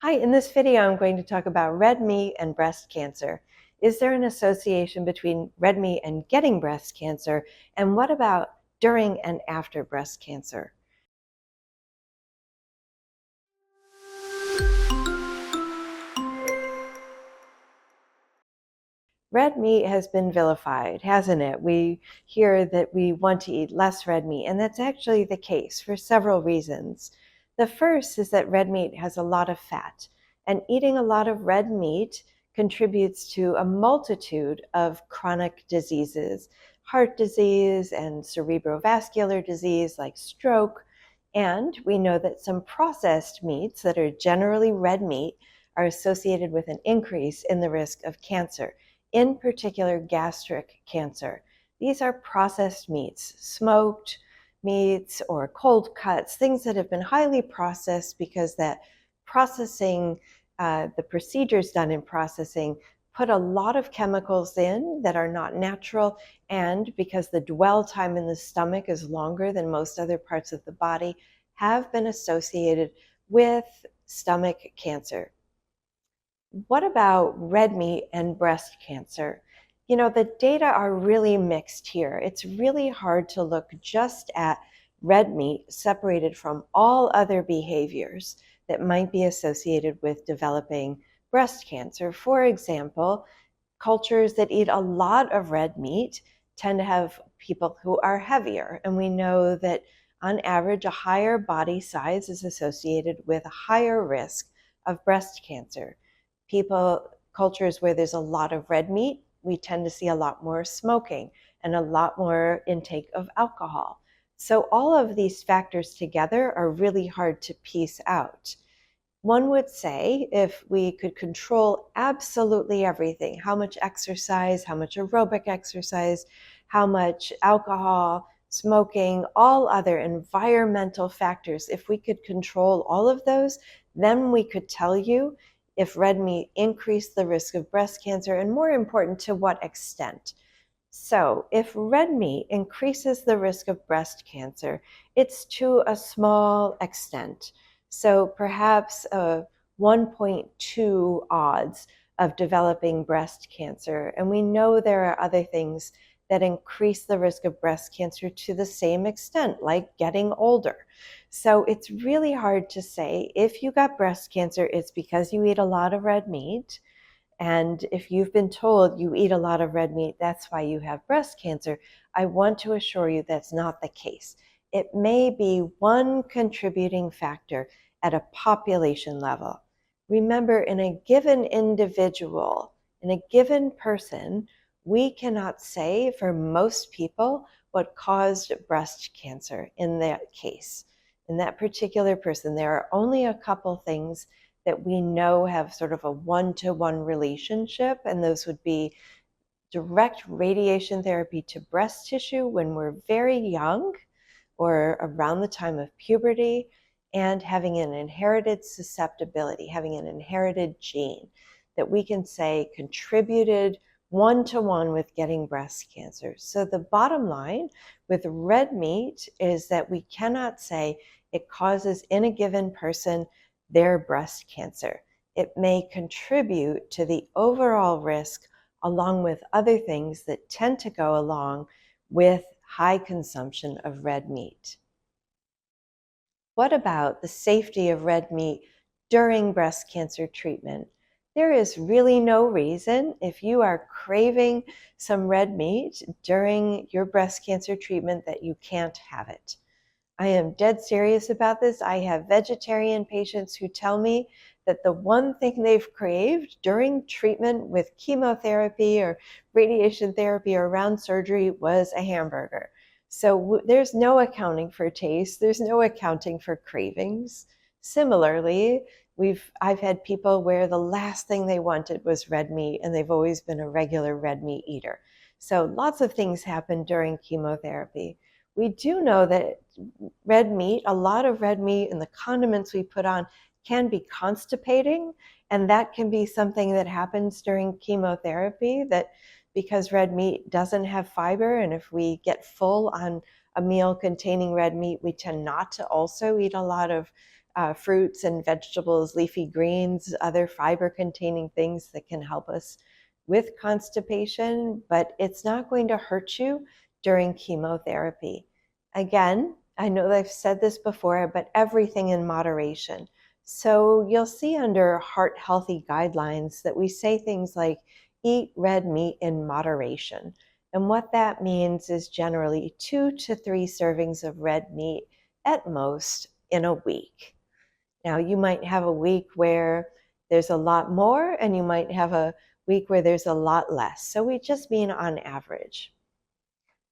Hi, in this video I'm going to talk about red meat and breast cancer. Is there an association between red meat and getting breast cancer? And what about during and after breast cancer? Red meat has been vilified, hasn't it? We hear that we want to eat less red meat, and that's actually the case for several reasons. The first is that red meat has a lot of fat, and eating a lot of red meat contributes to a multitude of chronic diseases, heart disease and cerebrovascular disease like stroke. And we know that some processed meats that are generally red meat are associated with an increase in the risk of cancer, in particular gastric cancer. These are processed meats, smoked meats or cold cuts, things that have been highly processed because that processing, the procedures done in processing put a lot of chemicals in that are not natural, and because the dwell time in the stomach is longer than most other parts of the body, have been associated with stomach cancer. What about red meat and breast cancer? You know, the data are really mixed here. It's really hard to look just at red meat separated from all other behaviors that might be associated with developing breast cancer. For example, cultures that eat a lot of red meat tend to have people who are heavier. And we know that on average, a higher body size is associated with a higher risk of breast cancer. Cultures where there's a lot of red meat, we tend to see a lot more smoking and a lot more intake of alcohol. So all of these factors together are really hard to piece out. One would say if we could control absolutely everything, how much exercise, how much aerobic exercise, how much alcohol, smoking, all other environmental factors, if we could control all of those, then we could tell you if red meat increased the risk of breast cancer, and more important, to what extent. So if red meat increases the risk of breast cancer, it's to a small extent. So perhaps a 1.2 odds of developing breast cancer. And we know there are other things that increase the risk of breast cancer to the same extent, like getting older. So it's really hard to say if you got breast cancer, it's because you eat a lot of red meat. And if you've been told you eat a lot of red meat, that's why you have breast cancer, I want to assure you that's not the case. It may be one contributing factor at a population level. Remember, in a given individual, in a given person, we cannot say for most people what caused breast cancer in that case. In that particular person, there are only a couple things that we know have sort of a one-to-one relationship, and those would be direct radiation therapy to breast tissue when we're very young or around the time of puberty, and having an inherited susceptibility, having an inherited gene that we can say contributed one-to-one with getting breast cancer. So the bottom line with red meat is that we cannot say it causes in a given person their breast cancer. It may contribute to the overall risk along with other things that tend to go along with high consumption of red meat. What about the safety of red meat during breast cancer treatment? There is really no reason, if you are craving some red meat during your breast cancer treatment, that you can't have it. I am dead serious about this. I have vegetarian patients who tell me that the one thing they've craved during treatment with chemotherapy or radiation therapy or around surgery was a hamburger. So there's no accounting for taste. There's no accounting for cravings. Similarly, I've had people where the last thing they wanted was red meat, and they've always been a regular red meat eater. So lots of things happen during chemotherapy. We do know that red meat, a lot of red meat and the condiments we put on can be constipating, and that can be something that happens during chemotherapy, that because red meat doesn't have fiber, and if we get full on a meal containing red meat, we tend not to also eat a lot of fruits and vegetables, leafy greens, other fiber-containing things that can help us with constipation, but it's not going to hurt you during chemotherapy. Again, I know that I've said this before, but everything in moderation. So you'll see under heart healthy guidelines that we say things like eat red meat in moderation. And what that means is generally 2 to 3 servings of red meat at most in a week. Now, you might have a week where there's a lot more, and you might have a week where there's a lot less. So we just mean on average.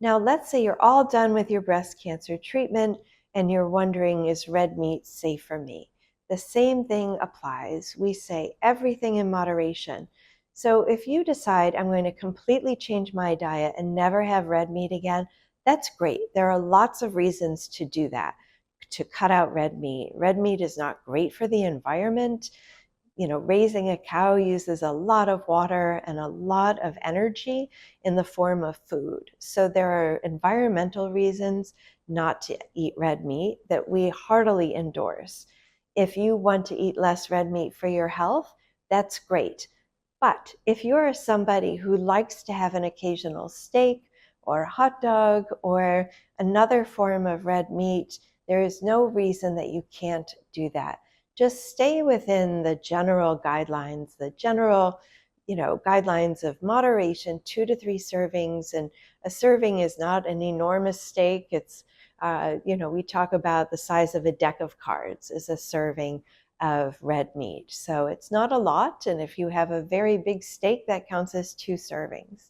Now, let's say you're all done with your breast cancer treatment and you're wondering, is red meat safe for me? The same thing applies. We say everything in moderation. So if you decide I'm going to completely change my diet and never have red meat again, that's great. There are lots of reasons to do that, to cut out red meat. Red meat is not great for the environment. Raising a cow uses a lot of water and a lot of energy in the form of food. So there are environmental reasons not to eat red meat that we heartily endorse. If you want to eat less red meat for your health, that's great. But if you're somebody who likes to have an occasional steak or hot dog or another form of red meat, there is no reason that you can't do that. Just stay within the general guidelines, guidelines of moderation, 2 to 3 servings. And a serving is not an enormous steak. It's, we talk about the size of a deck of cards is a serving of red meat. So it's not a lot. And if you have a very big steak, that counts as 2 servings.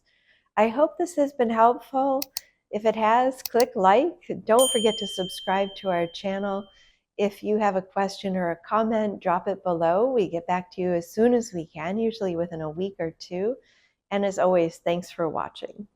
I hope this has been helpful. If it has, click like. Don't forget to subscribe to our channel. If you have a question or a comment, drop it below. We get back to you as soon as we can, usually within a week or two. And as always, thanks for watching.